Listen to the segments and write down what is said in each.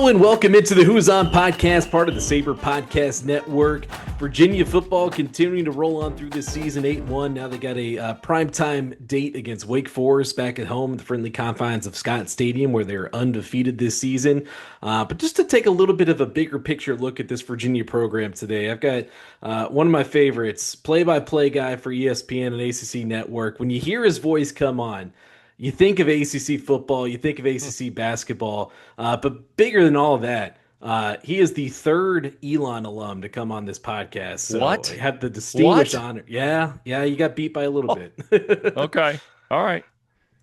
Hello and welcome into the Who's On podcast, part of the Sabre Podcast Network. Virginia football continuing to roll on through this season, 8-1. Now they got a primetime date against Wake Forest back at home in the friendly confines of Scott Stadium, where they're undefeated this season. But just to take a little bit of a bigger picture look at this Virginia program today, I've got one of my favorites, play-by-play guy for ESPN and ACC Network. When you hear his voice come on, you think of ACC football, you think of ACC basketball, but bigger than all of that, he is the third Elon alum to come on this podcast. So What? I had the distinguished What? honor. Yeah, you got beat by a little bit. Okay. All right.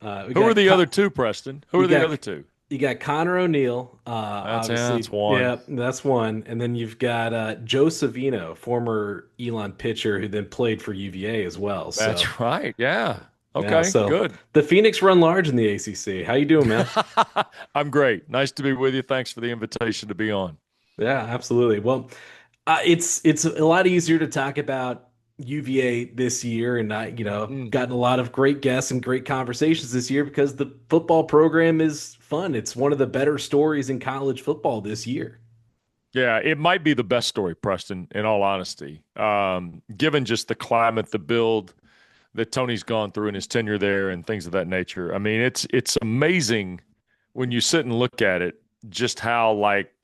Who Who are the other two, Preston? Who are the other two? You got Connor O'Neill, That's one. Yeah, that's one. And then you've got Joe Savino, former Elon pitcher who then played for UVA as well. That's right. Yeah. Okay, yeah, so good. The Phoenix run large in the ACC. How you doing, man? I'm great. Nice to be with you. Thanks for the invitation to be on. Yeah, absolutely. Well, it's a lot easier to talk about UVA this year, and gotten a lot of great guests and great conversations this year because the football program is fun. It's one of the better stories in college football this year. Yeah, it might be the best story, Preston, in all honesty. Given just the climate, the build that Tony's gone through in his tenure there and things of that nature. I mean, it's amazing when you sit and look at it, just how like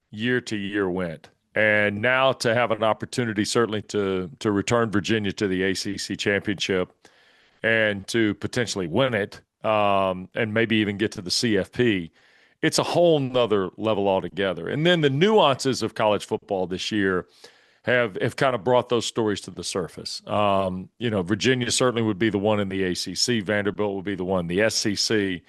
year to year went. And now to have an opportunity certainly to return Virginia to the ACC championship and to potentially win it, and maybe even get to the CFP, it's a whole nother level altogether. And then the nuances of college football this year have kind of brought those stories to the surface. Virginia certainly would be the one in the ACC. Vanderbilt would be the one in the SEC.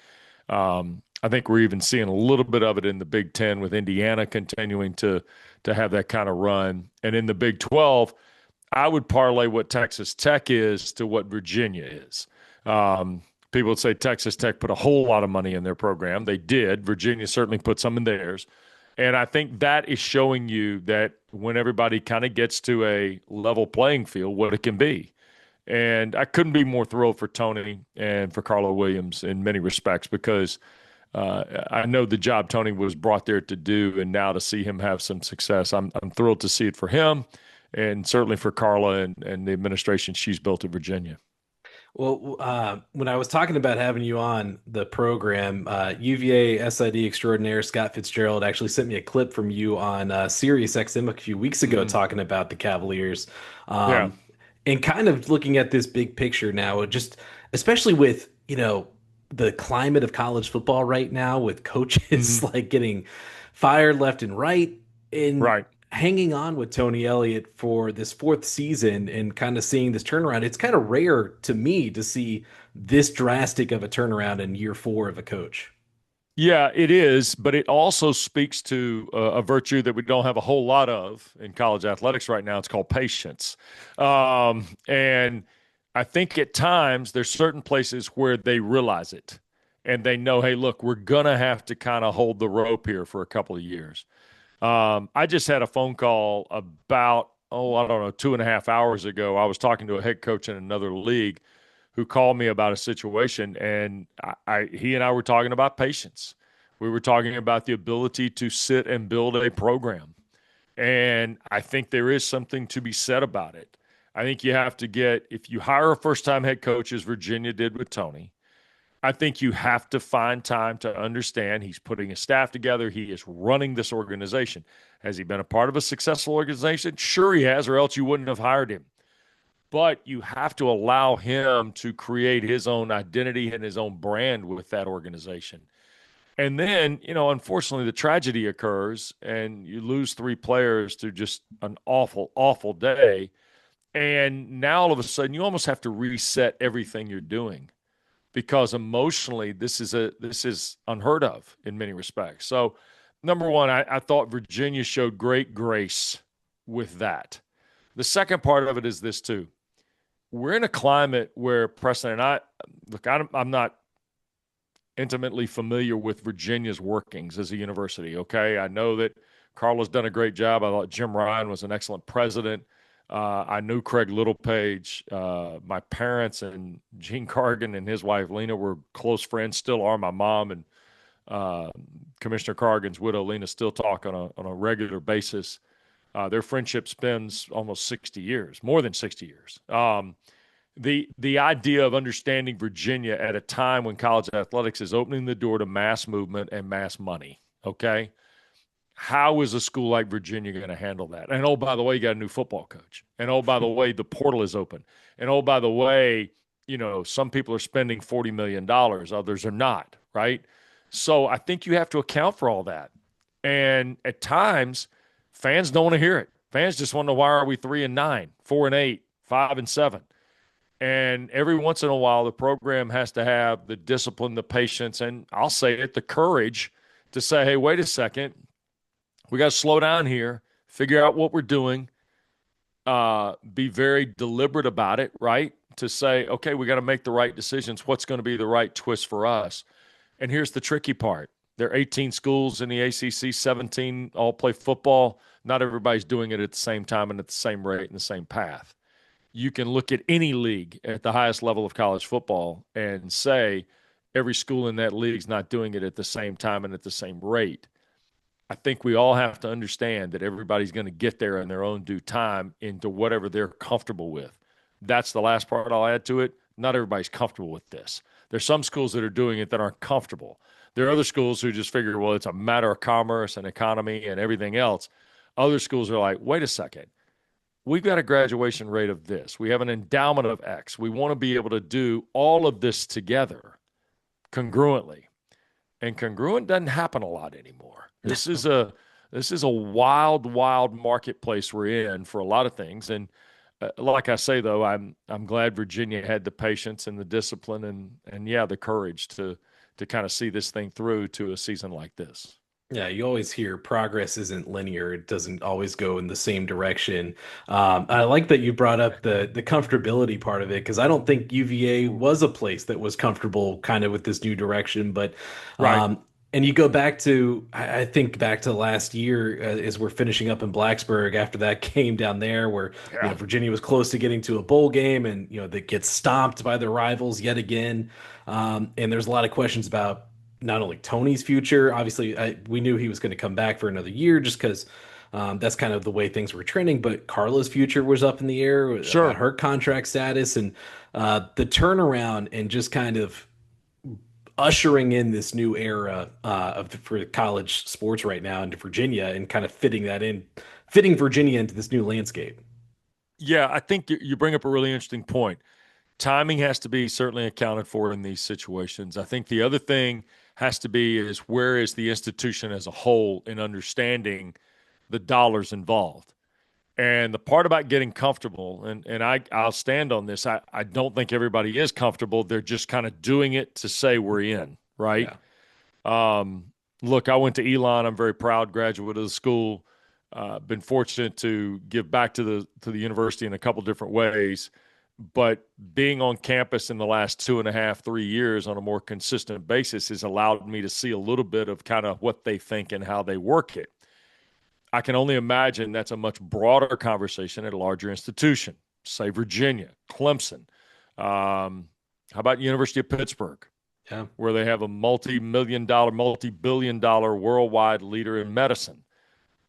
I think we're even seeing a little bit of it in the Big Ten with Indiana continuing to have that kind of run. And in the Big 12, I would parlay what Texas Tech is to what Virginia is. People would say Texas Tech put a whole lot of money in their program. They did. Virginia certainly put some in theirs. And I think that is showing you that when everybody kind of gets to a level playing field, what it can be. And I couldn't be more thrilled for Tony and for Carla Williams in many respects because I know the job Tony was brought there to do, and now to see him have some success, I'm thrilled to see it for him and certainly for Carla and the administration she's built in Virginia. Well, when I was talking about having you on the program, UVA SID extraordinaire Scott Fitzgerald actually sent me a clip from you on Sirius XM a few weeks ago talking about the Cavaliers. Yeah. And kind of looking at this big picture now, just especially with, the climate of college football right now with coaches like getting fired left and right. And Right. hanging on with Tony Elliott for this fourth season and kind of seeing this turnaround. It's kind of rare to me to see this drastic of a turnaround in year 4 of a coach. Yeah, it is, but it also speaks to a virtue that we don't have a whole lot of in college athletics right now. It's called patience. And I think at times there's certain places where they realize it and they know, hey, look, we're going to have to kind of hold the rope here for a couple of years. I just had a phone call about, 2.5 hours ago. I was talking to a head coach in another league who called me about a situation, and he and I were talking about patience. We were talking about the ability to sit and build a program. And I think there is something to be said about it. I think you have to if you hire a first-time head coach, as Virginia did with Tony, I think you have to find time to understand he's putting a staff together. He is running this organization. Has he been a part of a successful organization? Sure he has, or else you wouldn't have hired him. But you have to allow him to create his own identity and his own brand with that organization. And then, unfortunately, the tragedy occurs and you lose 3 players to just an awful, awful day. And now all of a sudden you almost have to reset everything you're doing because emotionally this is unheard of in many respects. So, number one, I thought Virginia showed great grace with that. The second part of it is this too. We're in a climate where Preston and I'm not intimately familiar with Virginia's workings as a university, okay? I know that Carla's done a great job. I thought Jim Ryan was an excellent president. I knew Craig Littlepage. My parents and Gene Cargan and his wife Lena were close friends, still are. My mom and uh, Commissioner Cargan's widow, Lena, still talk on a regular basis. Their friendship spans almost 60 years, more than 60 years. The idea of understanding Virginia at a time when college athletics is opening the door to mass movement and mass money, okay? How is a school like Virginia going to handle that? And, oh, by the way, you got a new football coach. And, oh, by the way, the portal is open. And, oh, by the way, some people are spending $40 million, others are not, right? So I think you have to account for all that. And at times, fans don't want to hear it. Fans just want to know, why are we 3-9, 4-8, 5-7? And every once in a while, the program has to have the discipline, the patience, and I'll say it, the courage to say, hey, wait a second. We got to slow down here, figure out what we're doing, be very deliberate about it, right? To say, okay, we got to make the right decisions. What's going to be the right twist for us? And here's the tricky part. There are 18 schools in the ACC, 17 all play football. Not everybody's doing it at the same time and at the same rate and the same path. You can look at any league at the highest level of college football and say every school in that league is not doing it at the same time and at the same rate. I think we all have to understand that everybody's going to get there in their own due time into whatever they're comfortable with. That's the last part I'll add to it. Not everybody's comfortable with this. There's some schools that are doing it that aren't comfortable. There are other schools who just figure, well, it's a matter of commerce and economy and everything else. Other schools are like, wait a second. We've got a graduation rate of this. We have an endowment of X. We want to be able to do all of this together congruently. And congruent doesn't happen a lot anymore. This is a wild, wild marketplace we're in for a lot of things. And like I say, though, I'm glad Virginia had the patience and the discipline and the courage to kind of see this thing through to a season like this. Yeah, you always hear progress isn't linear. It doesn't always go in the same direction. I like that you brought up the comfortability part of it, because I don't think UVA was a place that was comfortable kind of with this new direction. But Right. and you go back to, I think back to last year as we're finishing up in Blacksburg after that game down there where Yeah. Virginia was close to getting to a bowl game, and that gets stomped by their rivals yet again. And there's a lot of questions about not only Tony's future. Obviously, we knew he was going to come back for another year just because that's kind of the way things were trending. But Carla's future was up in the air, Sure. her contract status, and the turnaround and just kind of ushering in this new era for college sports right now into Virginia, and kind of fitting Virginia into this new landscape. Yeah, I think you bring up a really interesting point. Timing has to be certainly accounted for in these situations. I think the other thing has to be is, where is the institution as a whole in understanding the dollars involved? And the part about getting comfortable, and I'll stand on this, I don't think everybody is comfortable. They're just kind of doing it to say we're in, right? Yeah. Look, I went to Elon. I'm very proud graduate of the school. Been fortunate to give back to the university in a couple different ways. But being on campus in the last 2.5, 3 years on a more consistent basis has allowed me to see a little bit of kind of what they think and how they work it. I can only imagine that's a much broader conversation at a larger institution, say Virginia, Clemson. How about University of Pittsburgh, where they have a multi-billion dollar worldwide leader in medicine.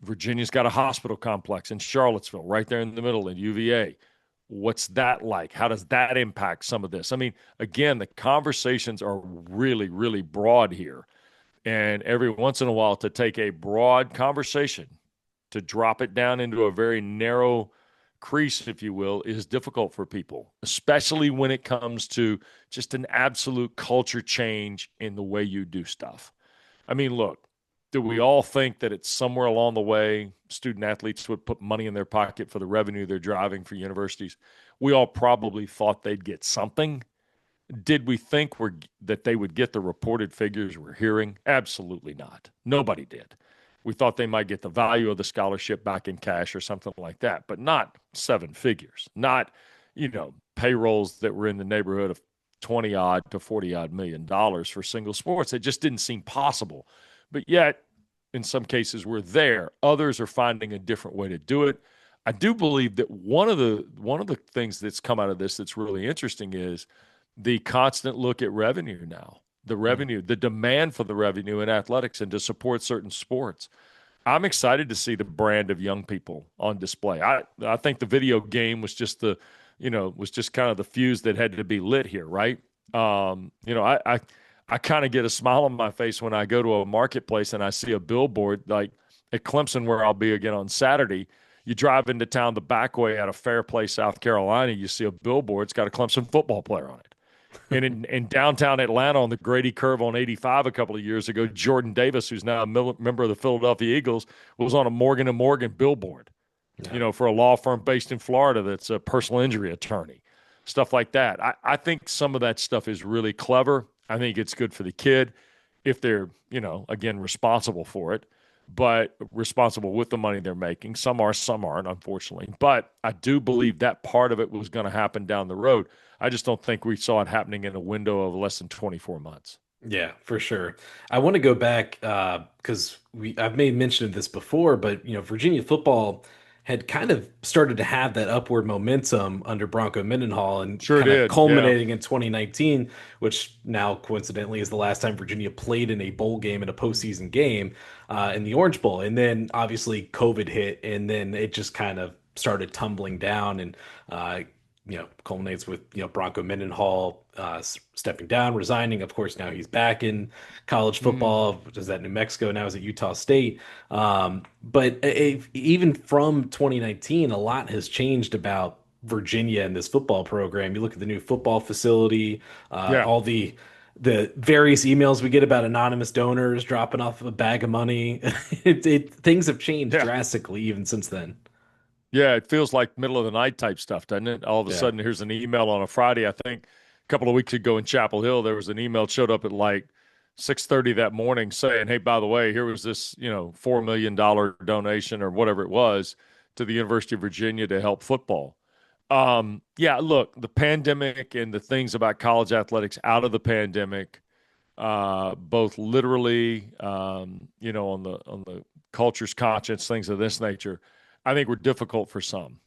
Virginia's got a hospital complex in Charlottesville, right there in the middle in UVA. What's that like? How does that impact some of this? I mean, again, the conversations are really, really broad here. And every once in a while, to take a broad conversation, to drop it down into a very narrow crease, if you will, is difficult for people, especially when it comes to just an absolute culture change in the way you do stuff. I mean, look, do we all think that it's somewhere along the way student athletes would put money in their pocket for the revenue they're driving for universities? We all probably thought they'd get something. Did we think that they would get the reported figures we're hearing? Absolutely not. Nobody did. We thought they might get the value of the scholarship back in cash or something like that, but not 7 figures, not, payrolls that were in the neighborhood of 20 odd to 40 odd $million for single sports. It just didn't seem possible. But yet, in some cases, we're there. Others are finding a different way to do it. I do believe that one of the things that's come out of this that's really interesting is the constant look at revenue now. the revenue, the demand for the revenue in athletics and to support certain sports. I'm excited to see the brand of young people on display. I think the video game was just was just kind of the fuse that had to be lit here, right? I kind of get a smile on my face when I go to a marketplace and I see a billboard like at Clemson, where I'll be again on Saturday. You drive into town the back way out of Fairplay, South Carolina, you see a billboard. It's got a Clemson football player on it. And in downtown Atlanta on the Grady Curve on 85 a couple of years ago, Jordan Davis, who's now a member of the Philadelphia Eagles, was on a Morgan & Morgan billboard, for a law firm based in Florida that's a personal injury attorney, stuff like that. I think some of that stuff is really clever. I think it's good for the kid if they're, again, responsible for it, but responsible with the money they're making. Some are, some aren't, unfortunately. But I do believe that part of it was going to happen down the road. I just don't think we saw it happening in a window of less than 24 months. Yeah, for sure. I want to go back because I've made mention of this before, but Virginia football had kind of started to have that upward momentum under Bronco Mendenhall and Sure kind of did. Yeah. culminating in 2019, which now coincidentally is the last time Virginia played in a bowl game in a postseason game in the Orange Bowl. And then obviously COVID hit, and then it just kind of started tumbling down and culminates with Bronco Mendenhall stepping down, resigning. Of course, now he's back in college football. Is that New Mexico? Now is at Utah State. But even from 2019, a lot has changed about Virginia and this football program. You look at the new football facility, Yeah. all the various emails we get about anonymous donors dropping off a bag of money. Things have changed Yeah. drastically even since then. Yeah, it feels like middle of the night type stuff, doesn't it? All of a Yeah. sudden, here's an email on a Friday. I think a couple of weeks ago in Chapel Hill, there was an email that showed up at like 6:30 that morning saying, "Hey, by the way, here was this, $4 million donation or whatever it was to the University of Virginia to help football." Yeah, look, the pandemic and the things about college athletics out of the pandemic, both literally, on the culture's conscience, things of this nature, I think were difficult for some.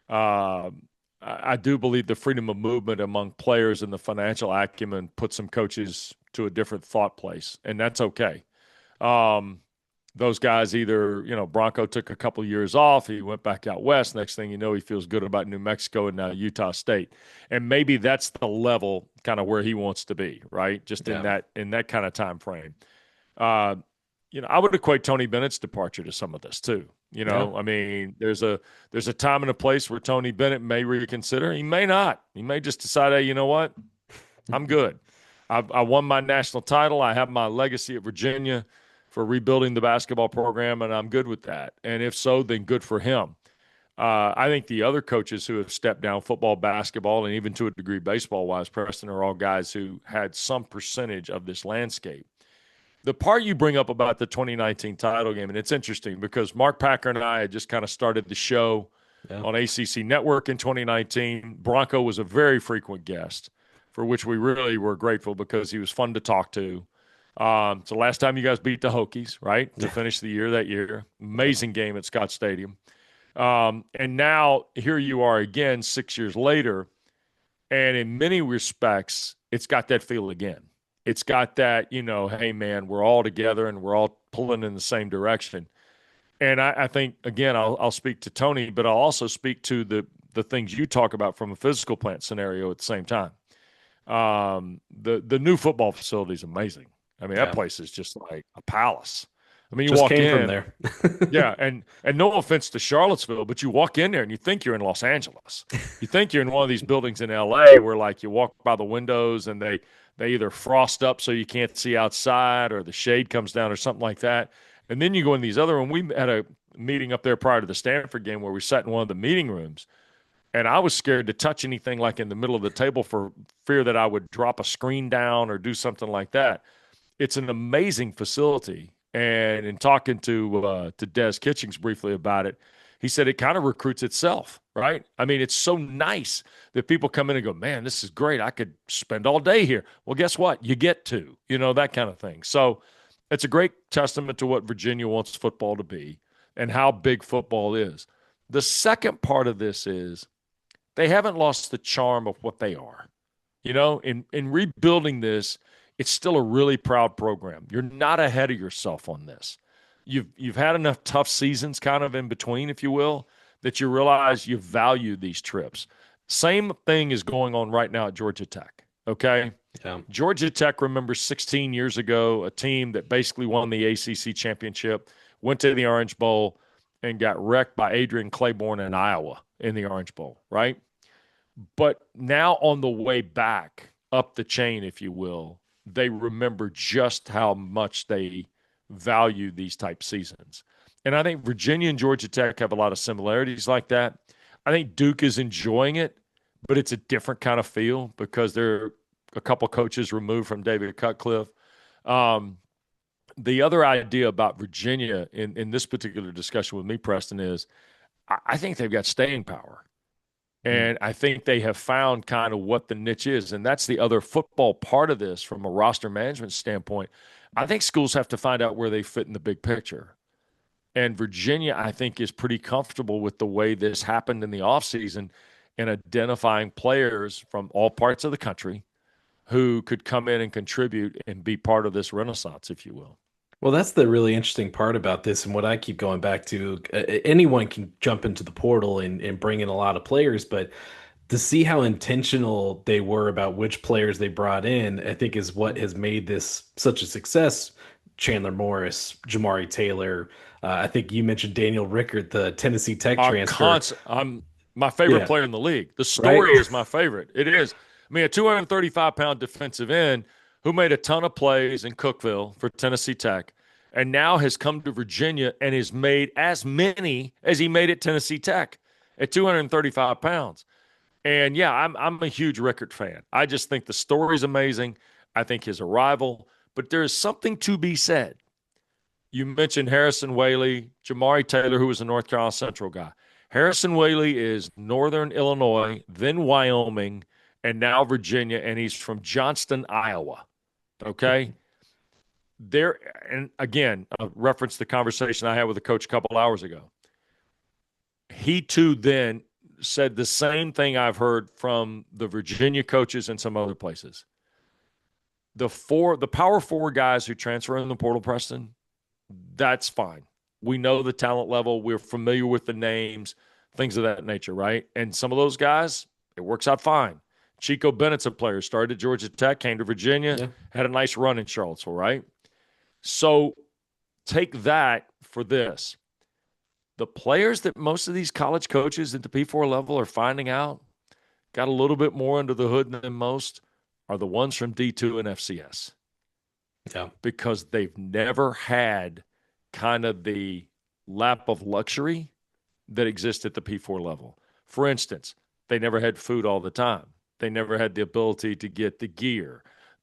I do believe the freedom of movement among players and the financial acumen put some coaches to a different thought place, and that's okay. Those guys either, Bronco took a couple of years off. He went back out west. Next thing you know, he feels good about New Mexico and now Utah State. And maybe that's the level kind of where he wants to be, right? Just in that kind of time frame. I would equate Tony Bennett's departure to some of this too. I mean, there's a time and a place where Tony Bennett may reconsider. He may not. He may just decide, hey, you know what? I'm good. I won my national title. I have my legacy at Virginia for rebuilding the basketball program, and I'm good with that. And if so, then good for him. I think the other coaches who have stepped down, football, basketball, and even to a degree baseball-wise, Preston, are all guys who had some percentage of this landscape. The part you bring up about the 2019 title game, and it's interesting because Mark Packer and I had just kind of started the show on ACC Network in 2019. Bronco was a very frequent guest, for which we really were grateful because he was fun to talk to. So last time you guys beat the Hokies, right, to finish the year that year. Amazing game at Scott Stadium. And now here you are again 6 years later, and in many respects, it's got that feel again. It's got that, hey, man, we're all together and we're all pulling in the same direction. And I think, again, I'll speak to Tony, but I'll also speak to the things you talk about from a physical plant scenario at the same time. The new football facility is amazing. I mean, that place is just like a palace. I mean, you Just walk came in from there. yeah, and no offense to Charlottesville, but you walk in there and you think you're in Los Angeles. You think you're in one of these buildings in LA where like you walk by the windows and they either frost up so you can't see outside or the shade comes down or something like that. And then you go in these other ones. We had a meeting up there prior to the Stanford game where we sat in one of the meeting rooms. And I was scared to touch anything like in the middle of the table for fear that I would drop a screen down or do something like that. It's an amazing facility. And in talking to Des Kitchings briefly about it, he said it kind of recruits itself, right? I mean, it's so nice that people come in and go, man, this is great. I could spend all day here. Well, guess what? You get to, that kind of thing. So it's a great testament to what Virginia wants football to be and how big football is. The second part of this is they haven't lost the charm of what they are. In rebuilding this, it's still a really proud program. You're not ahead of yourself on this. You've had enough tough seasons kind of in between, if you will, that you realize you value these trips. Same thing is going on right now at Georgia Tech, okay? Yeah. Georgia Tech remembers 16 years ago, a team that basically won the ACC championship, went to the Orange Bowl, and got wrecked by Adrian Claiborne in Iowa in the Orange Bowl, right? But now on the way back up the chain, if you will, they remember just how much they value these type seasons. And I think Virginia and Georgia Tech have a lot of similarities like that. I think Duke is enjoying it, but it's a different kind of feel because they're a couple coaches removed from David Cutcliffe. The other idea about Virginia in this particular discussion with me, Preston, is I think they've got staying power. And I think they have found kind of what the niche is. And that's the other football part of this from a roster management standpoint. I think schools have to find out where they fit in the big picture. And Virginia, I think, is pretty comfortable with the way this happened in the offseason and identifying players from all parts of the country who could come in and contribute and be part of this renaissance, if you will. Well, that's the really interesting part about this, and what I keep going back to. Anyone can jump into the portal and bring in a lot of players, but to see how intentional they were about which players they brought in, I think is what has made this such a success. Chandler Morris, Jamari Taylor. I think you mentioned Daniel Rickert, the Tennessee Tech transfer. I'm my favorite player in the league. The story is my favorite. It is. I mean, a 235-pound defensive end who made a ton of plays in Cookeville for Tennessee Tech and now has come to Virginia and has made as many as he made at Tennessee Tech at 235 pounds. And, yeah, I'm a huge Rickert fan. I just think the story's amazing. I think his arrival. But there is something to be said. You mentioned Harrison Whaley, Jamari Taylor, who was a North Carolina Central guy. Harrison Whaley is Northern Illinois, then Wyoming, and now Virginia, and he's from Johnston, Iowa. Okay? There, and again, I referenced the conversation I had with the coach a couple hours ago. He, too, then said the same thing I've heard from the Virginia coaches and some other places. The power four guys who transfer in the portal, Preston, that's fine. We know the talent level. We're familiar with the names, things of that nature, right? And some of those guys, it works out fine. Chico Bennett's a player, started at Georgia Tech, came to Virginia, had a nice run in Charlottesville, right? So take that for this. The players that most of these college coaches at the P4 level are finding out got a little bit more under the hood than most are the ones from D2 and FCS. Yeah. Because they've never had kind of the lap of luxury that exists at the P4 level. For instance, they never had food all the time. They never had the ability to get the gear.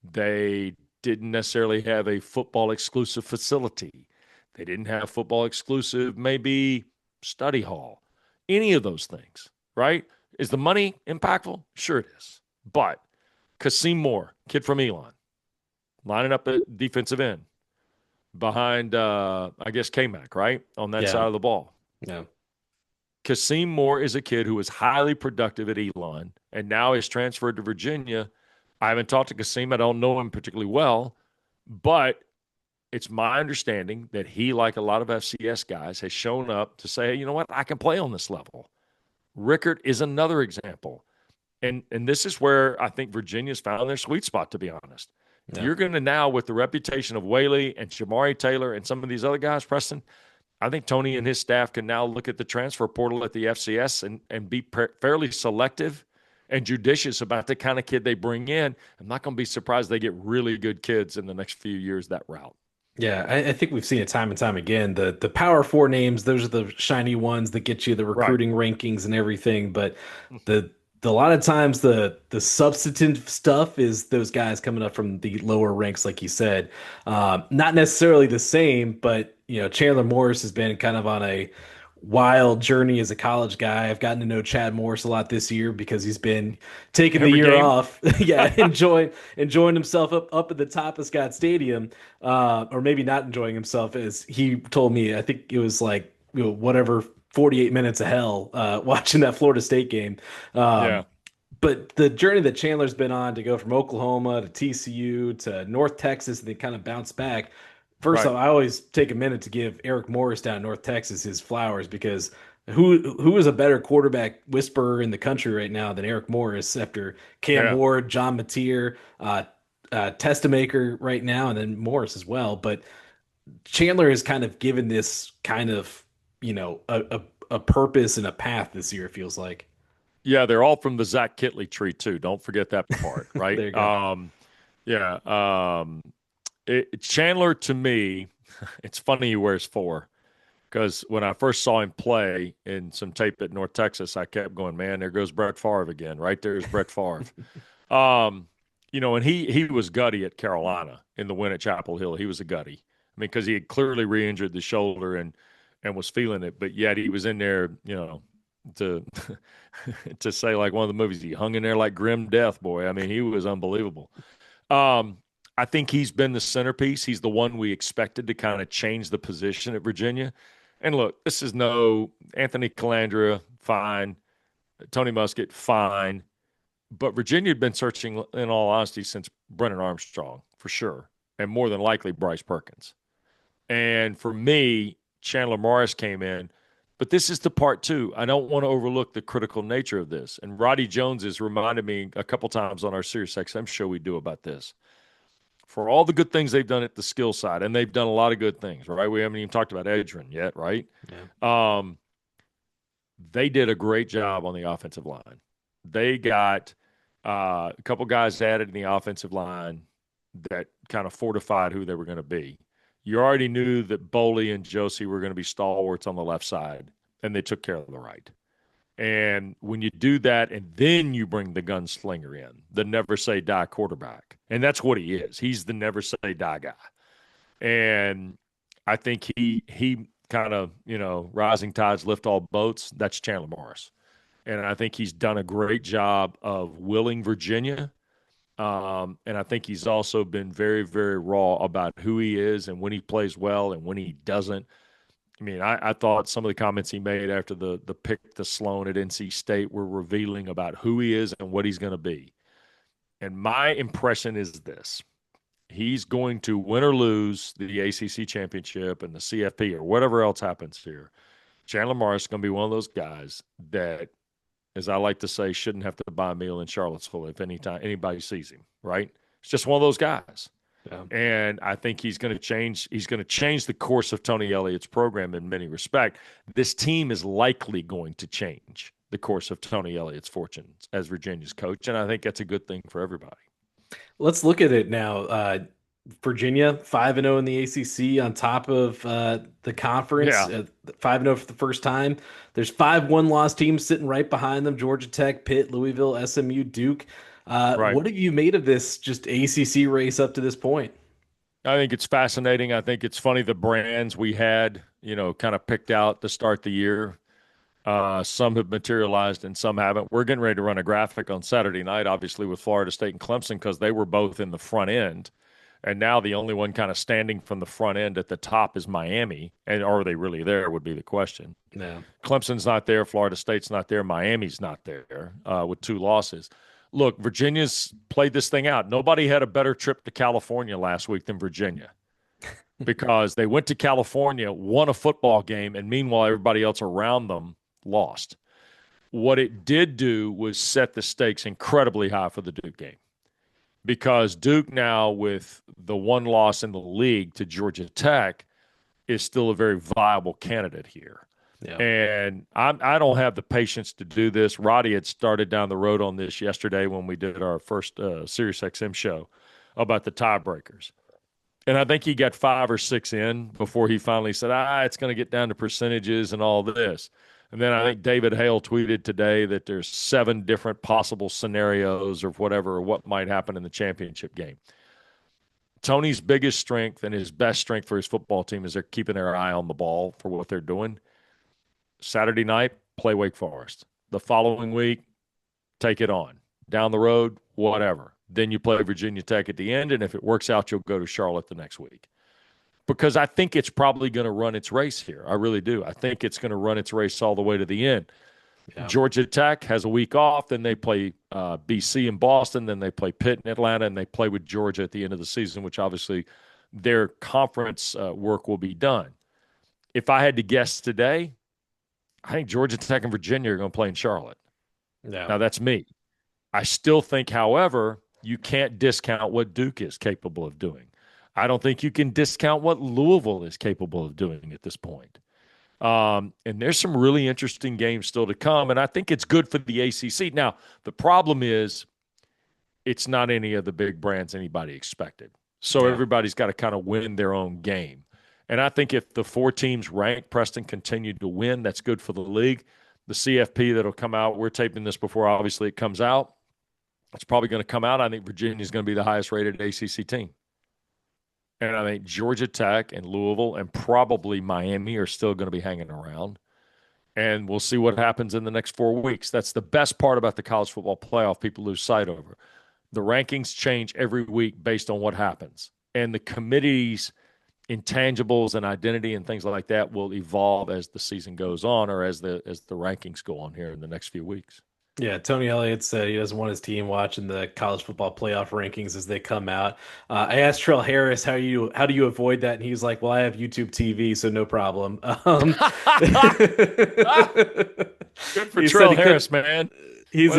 They didn't necessarily have a football exclusive facility. They didn't have football exclusive, maybe study hall, any of those things, right? Is the money impactful? Sure it is. But Kasim Moore, kid from Elon, lining up at defensive end behind, I guess, K-Mac, right? On that side of the ball. Yeah. Kasim Moore is a kid who was highly productive at Elon and now is transferred to Virginia. I haven't talked to Kasim. I don't know him particularly well, but it's my understanding that he, like a lot of FCS guys, has shown up to say, hey, you know what, I can play on this level. Rickert is another example. And this is where I think Virginia's found their sweet spot, to be honest. Yeah. You're going to now, with the reputation of Whaley and Jamari Taylor and some of these other guys, Preston, I think Tony and his staff can now look at the transfer portal at the FCS and be fairly selective and judicious about the kind of kid they bring in. I'm not going to be surprised they get really good kids in the next few years that route. Yeah, I think we've seen it time and time again. The Power Four names, those are the shiny ones that get you the recruiting rankings and everything. But a lot of times the substantive stuff is those guys coming up from the lower ranks, like you said. Not necessarily the same, but Chandler Morris has been kind of on a wild journey as a college guy. I've gotten to know Chad Morris a lot this year because he's been taking the year off. enjoying himself up at the top of Scott Stadium, or maybe not enjoying himself, as he told me. I think it was like whatever 48 minutes of hell watching that Florida State game. But the journey that Chandler's been on to go from Oklahoma to TCU to North Texas and then kind of bounce back. First Right. off, I always take a minute to give Eric Morris down in North Texas his flowers because who is a better quarterback whisperer in the country right now than Eric Morris after Cam Yeah. Ward, John Mateer, Testamaker right now, and then Morris as well. But Chandler has kind of given this kind of, a purpose and a path this year, it feels like. Yeah, they're all from the Zach Kitley tree too. Don't forget that part, right? There you go. Yeah. Chandler to me, it's funny he wears four because when I first saw him play in some tape at North Texas, I kept going, man, there goes Brett Favre again. Right there's Brett Favre. And he was gutty at Carolina in the win at Chapel Hill. He was a gutty. I mean, because he had clearly re-injured the shoulder and was feeling it, but yet he was in there, to to say like one of the movies, he hung in there like grim death, boy. I mean, he was unbelievable. I think he's been the centerpiece. He's the one we expected to kind of change the position at Virginia. And look, this is no Anthony Calandra, fine. Tony Muskett, fine. But Virginia had been searching, in all honesty, since Brennan Armstrong, for sure, and more than likely Bryce Perkins. And for me, Chandler Morris came in. But this is the part too. I don't want to overlook the critical nature of this. And Roddy Jones has reminded me a couple times on our SiriusXM show we do about this. For all the good things they've done at the skill side, and they've done a lot of good things, right? We haven't even talked about Edgerrin yet, right? Yeah. They did a great job on the offensive line. They got a couple guys added in the offensive line that kind of fortified who they were going to be. You already knew that Boley and Josie were going to be stalwarts on the left side, and they took care of the right. And when you do that, and then you bring the gunslinger in, the never say die quarterback, and that's what he is. He's the never say die guy. And I think he kind of, rising tides lift all boats. That's Chandler Morris. And I think he's done a great job of willing Virginia. And I think he's also been very, very raw about who he is and when he plays well and when he doesn't. I mean, I thought some of the comments he made after the pick to Sloan at NC State were revealing about who he is and what he's going to be. And my impression is this. He's going to win or lose the ACC championship and the CFP or whatever else happens here. Chandler Morris is going to be one of those guys that, as I like to say, shouldn't have to buy a meal in Charlottesville if anybody sees him, right? It's just one of those guys. Yeah. And I think he's going to change the course of Tony Elliott's program in many respects. This team is likely going to change the course of Tony Elliott's fortunes as Virginia's coach, and I think that's a good thing for everybody. Let's look at it now. Virginia 5-0 in the ACC on top of the conference. Yeah. 5-0 for the first time. There's 5 one-loss teams sitting right behind them: Georgia Tech, Pitt, Louisville, SMU, Duke. Right. What have you made of this just ACC race up to this point? I think it's fascinating. I think it's funny the brands we had, kind of picked out to start the year. Some have materialized and some haven't. We're getting ready to run a graphic on Saturday night, obviously, with Florida State and Clemson because they were both in the front end. And now the only one kind of standing from the front end at the top is Miami. And are they really there would be the question. No. Clemson's not there. Florida State's not there. Miami's not there with 2 losses. Look, Virginia's played this thing out. Nobody had a better trip to California last week than Virginia because they went to California, won a football game, and meanwhile everybody else around them lost. What it did do was set the stakes incredibly high for the Duke game because Duke now, with the one loss in the league to Georgia Tech, is still a very viable candidate here. Yeah. And I don't have the patience to do this. Roddy had started down the road on this yesterday when we did our first SiriusXM show about the tiebreakers. And I think he got 5 or 6 in before he finally said, it's going to get down to percentages and all this. And then I think David Hale tweeted today that there's 7 different possible scenarios or whatever, or what might happen in the championship game. Tony's biggest strength and his best strength for his football team is they're keeping their eye on the ball for what they're doing. Saturday night, play Wake Forest. The following week, take it on. Down the road, whatever. Then you play Virginia Tech at the end, and if it works out, you'll go to Charlotte the next week. Because I think it's probably going to run its race here. I really do. I think it's going to run its race all the way to the end. Yeah. Georgia Tech has a week off, then they play BC in Boston, then they play Pitt in Atlanta, and they play with Georgia at the end of the season, which obviously their conference work will be done. If I had to guess today, I think Georgia Tech and Virginia are going to play in Charlotte. Yeah. Now, that's me. I still think, however, you can't discount what Duke is capable of doing. I don't think you can discount what Louisville is capable of doing at this point. And there's some really interesting games still to come, and I think it's good for the ACC. Now, the problem is it's not any of the big brands anybody expected. So everybody's got to kind of win their own game. And I think if the 4 teams ranked, Preston continued to win, that's good for the league. The CFP that'll come out, we're taping this before obviously it comes out. It's probably going to come out. I think Virginia is going to be the highest rated ACC team. And I think Georgia Tech and Louisville and probably Miami are still going to be hanging around. And we'll see what happens in the next 4 weeks. That's the best part about the college football playoff people lose sight over. The rankings change every week based on what happens. And the committee's intangibles and identity and things like that will evolve as the season goes on or as the rankings go on here in the next few weeks. Yeah, Tony Elliott said he doesn't want his team watching the college football playoff rankings as they come out. I asked Trell Harris how do you avoid that, and he's like, "Well, I have YouTube TV, so no problem." Good for Trell Harris, man. He's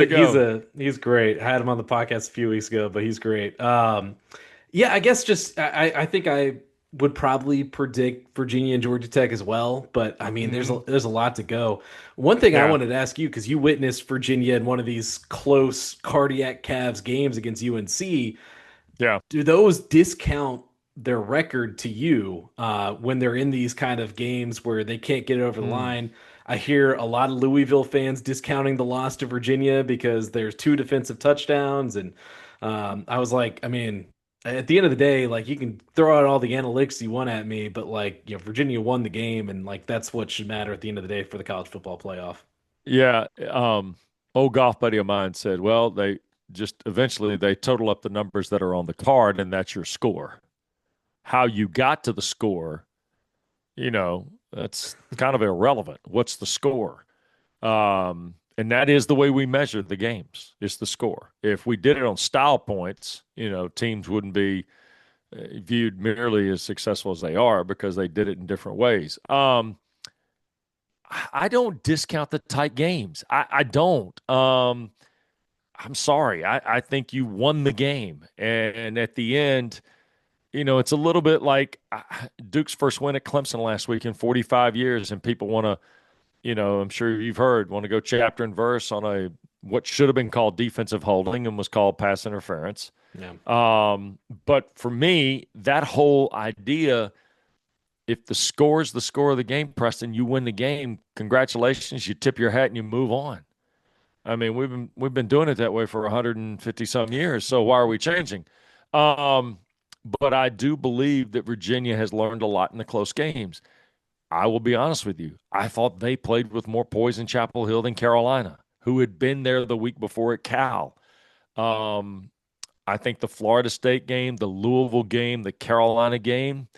great. I had him on the podcast a few weeks ago, but he's great. Yeah, I guess just I think I would probably predict Virginia and Georgia Tech as well, but I mean, there's a lot to go. One thing I wanted to ask you, because you witnessed Virginia in one of these close cardiac Cavs games against UNC. Yeah, do those discount their record to you when they're in these kind of games where they can't get it over the line? I hear a lot of Louisville fans discounting the loss to Virginia because there's 2 defensive touchdowns, and I was like, I mean, at the end of the day, like, you can throw out all the analytics you want at me, but like, Virginia won the game, and like that's what should matter at the end of the day for the college football playoff. Yeah. Old golf buddy of mine said, well, they just eventually they total up the numbers that are on the card, and that's your score. How you got to the score, that's kind of irrelevant. What's the score? And that is the way we measure the games. It's the score. If we did it on style points, teams wouldn't be viewed merely as successful as they are because they did it in different ways. I don't discount the tight games. I don't. I'm sorry. I think you won the game. And at the end, it's a little bit like Duke's first win at Clemson last week in 45 years, and people want to, I'm sure you've heard, want to go chapter and verse on what should have been called defensive holding and was called pass interference. Yeah. But for me, that whole idea, if the score is the score of the game, Preston, you win the game. Congratulations, you tip your hat and you move on. I mean, we've been doing it that way for 150 some years. So why are we changing? But I do believe that Virginia has learned a lot in the close games. I will be honest with you. I thought they played with more poise in Chapel Hill than Carolina, who had been there the week before at Cal. I think the Florida State game, the Louisville game, the Carolina game,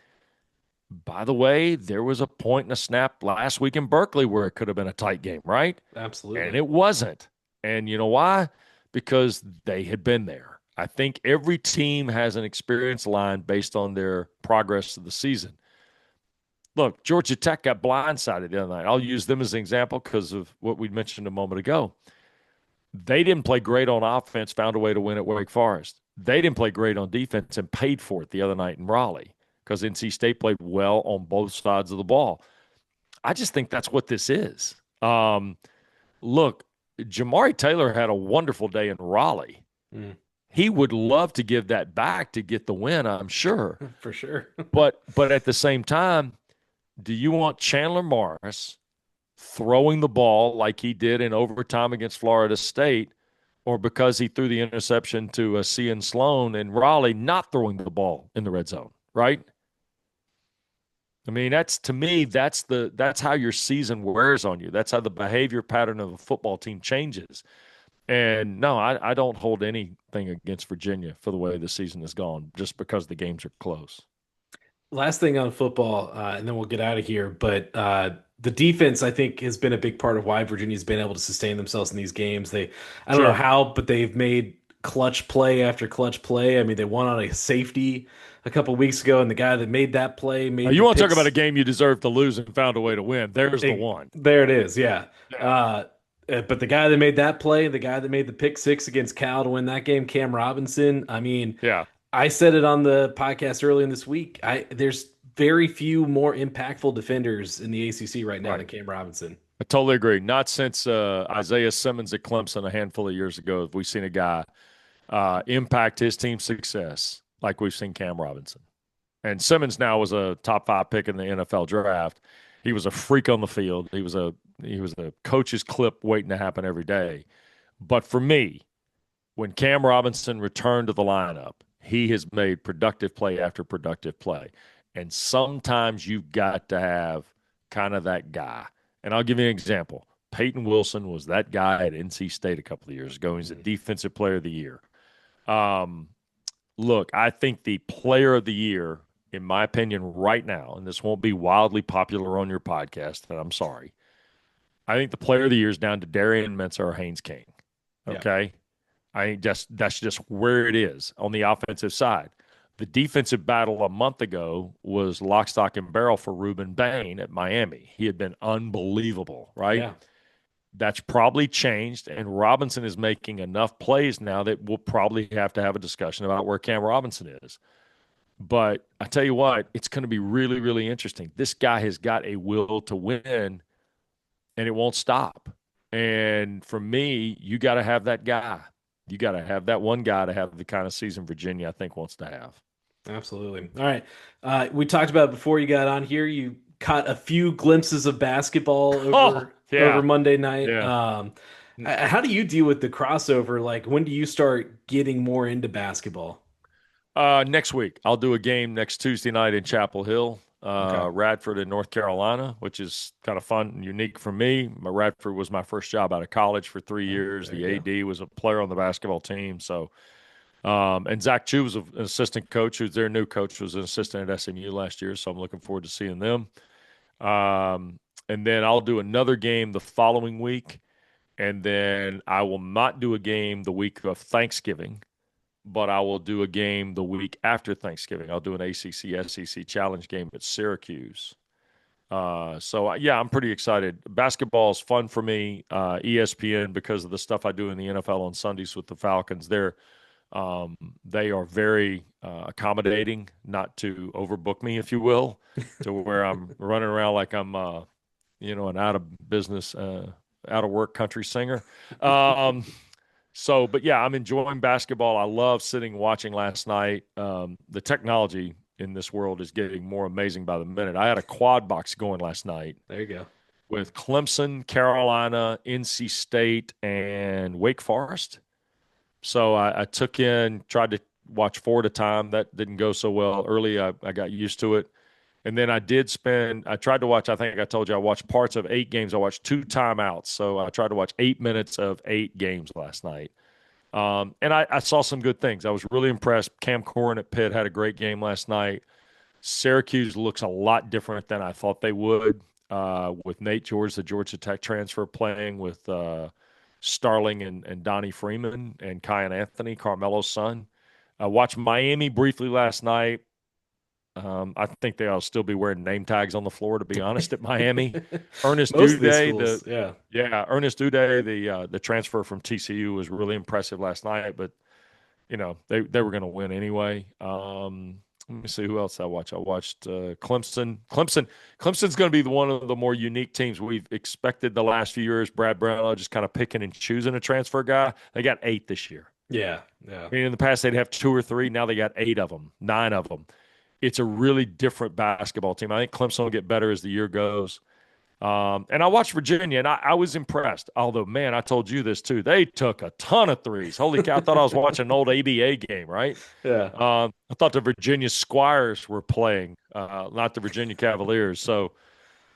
by the way, there was a point in a snap last week in Berkeley where it could have been a tight game, right? Absolutely. And it wasn't. And you know why? Because they had been there. I think every team has an experience line based on their progress of the season. Look, Georgia Tech got blindsided the other night. I'll use them as an example because of what we mentioned a moment ago. They didn't play great on offense, found a way to win at Wake Forest. They didn't play great on defense and paid for it the other night in Raleigh because NC State played well on both sides of the ball. I just think that's what this is. Look, Jamari Taylor had a wonderful day in Raleigh. He would love to give that back to get the win, I'm sure. For sure. but at the same time, do you want Chandler Morris throwing the ball like he did in overtime against Florida State, or because he threw the interception to Cian Sloan in Raleigh, not throwing the ball in the red zone, right? I mean, that's how your season wears on you. That's how the behavior pattern of a football team changes. And no, I don't hold anything against Virginia for the way the season has gone just because the games are close. Last thing on football, and then we'll get out of here. But the defense, I think, has been a big part of why Virginia's been able to sustain themselves in these games. I don't know Sure. how, but they've made clutch play after clutch play. I mean, they won on a safety a couple weeks ago, and the guy that made that play Now, made you the want to talk about a picks. game you deserved to lose and found a way to win. There's the one. There it is, yeah. Yeah. Uh, but the guy that made that play, the guy that made the pick six against Cal to win that game, Kam Robinson. I mean, Yeah. I said it on the podcast early in this week. There's very few more impactful defenders in the ACC right now Right. than Kam Robinson. I totally agree. Not since Isaiah Simmons at Clemson a handful of years ago have we seen a guy impact his team's success like we've seen Kam Robinson. And Simmons now was a top 5 pick in the NFL draft. He was a freak on the field. He was a coach's clip waiting to happen every day. But for me, when Kam Robinson returned to the lineup, he has made productive play after productive play. And sometimes you've got to have kind of that guy. And I'll give you an example. Peyton Wilson was that guy at NC State a couple of years ago. He's the Defensive Player of the Year. Look, I think the Player of the Year, in my opinion, right now, and this won't be wildly popular on your podcast, and I'm sorry, I think the Player of the Year is down to Darian Mensah or Haynes King. Okay? Yeah. I think that's just where it is on the offensive side. The defensive battle a month ago was lock, stock, and barrel for Ruben Bain at Miami. He had been unbelievable, right? Yeah. That's probably changed, and Robinson is making enough plays now that we'll probably have to have a discussion about where Kam Robinson is. But I tell you what, it's going to be really, really interesting. This guy has got a will to win, and it won't stop. And for me, you got to have that guy. You got to have that one guy to have the kind of season Virginia, I think, wants to have. Absolutely. All right. We talked about it before you got on here. You caught a few glimpses of basketball over Monday night. Yeah. How do you deal with the crossover? Like, when do you start getting more into basketball? Next week. I'll do a game next Tuesday night in Chapel Hill, Okay. Radford in North Carolina, which is kind of fun and unique for me. Radford was my first job out of college for 3 years. The AD was a player on the basketball team. So, and Zach Chu was an assistant coach, who's their new coach, was an assistant at SMU last year. So I'm looking forward to seeing them. And then I'll do another game the following week. And then I will not do a game the week of Thanksgiving, but I will do a game the week after Thanksgiving. I'll do an ACC SEC challenge game at Syracuse. So I'm pretty excited. Basketball is fun for me. ESPN, because of the stuff I do in the NFL on Sundays with the Falcons, they are very accommodating, not to overbook me, if you will, to where I'm running around like I'm, an out of business, out of work country singer. But I'm enjoying basketball. I love sitting watching last night. The technology in this world is getting more amazing by the minute. I had a quad box going last night. There you go. With Clemson, Carolina, NC State, and Wake Forest. So I tried to watch 4 at a time. That didn't go so well early. I got used to it. And then I tried to watch, I think I told you, I watched parts of 8 games. I watched 2 timeouts. So I tried to watch 8 minutes of 8 games last night. And I saw some good things. I was really impressed. Cam Corrin at Pitt had a great game last night. Syracuse looks a lot different than I thought they would, with Nate George, the Georgia Tech transfer, playing with Starling and Donnie Freeman and Kyan Anthony, Carmelo's son. I watched Miami briefly last night. I think they'll still be wearing name tags on the floor, to be honest, at Miami. Ernest Uday, Ernest Uday, the transfer from TCU, was really impressive last night, but they were going to win anyway. Let me see who else I watched. I watched Clemson. Clemson's going to be one of the more unique teams we've expected the last few years. Brad Brownell just kind of picking and choosing a transfer guy. They got 8 this year. Yeah. I mean, in the past they'd have 2 or 3. Now they got 8 of them, 9 of them. It's a really different basketball team. I think Clemson will get better as the year goes. And I watched Virginia, and I was impressed. Although, man, I told you this too. They took a ton of threes. Holy cow, I thought I was watching an old ABA game, right? Yeah. I thought the Virginia Squires were playing, not the Virginia Cavaliers. So,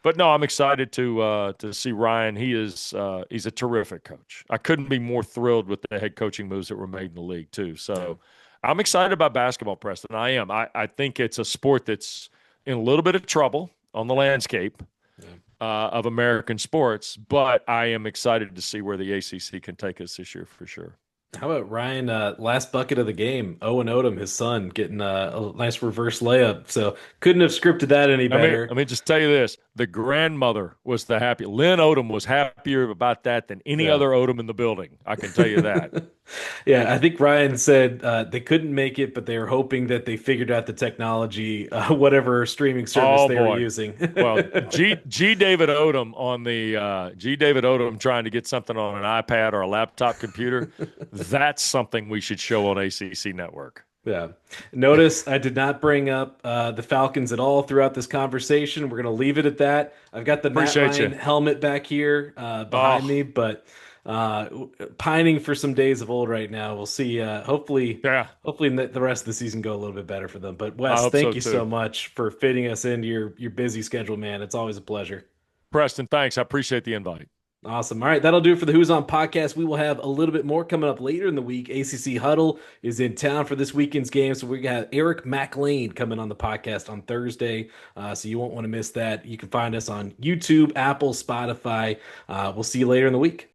but no, I'm excited to see Ryan. He's a terrific coach. I couldn't be more thrilled with the head coaching moves that were made in the league too. So I'm excited about basketball, Preston. I am. I think it's a sport that's in a little bit of trouble on the landscape. of American sports, but I am excited to see where the ACC can take us this year for sure. How about Ryan, last bucket of the game, Owen Odom, his son, getting a nice reverse layup. So couldn't have scripted that any better. Let me just tell you this. The grandmother was the happy. Lynn Odom was happier about that than any other Odom in the building. I can tell you that. Yeah, I think Ryan said they couldn't make it, but they were hoping that they figured out the technology, whatever streaming service they were using. Well, G. David Odom on the G. David Odom trying to get something on an iPad or a laptop computer. That's something we should show on ACC Network. Yeah. Notice I did not bring up the Falcons at all throughout this conversation. We're going to leave it at that. I've got the Matt Ryan helmet back here behind me, but pining for some days of old right now. We'll see. Hopefully the rest of the season go a little bit better for them. But Wes, thank you so much for fitting us into your busy schedule, man. It's always a pleasure. Preston, thanks. I appreciate the invite. Awesome. All right, that'll do it for the Who's On podcast. We will have a little bit more coming up later in the week. ACC Huddle is in town for this weekend's game, so we got Eric McLean coming on the podcast on Thursday, so you won't want to miss that. You can find us on YouTube, Apple, Spotify. We'll see you later in the week.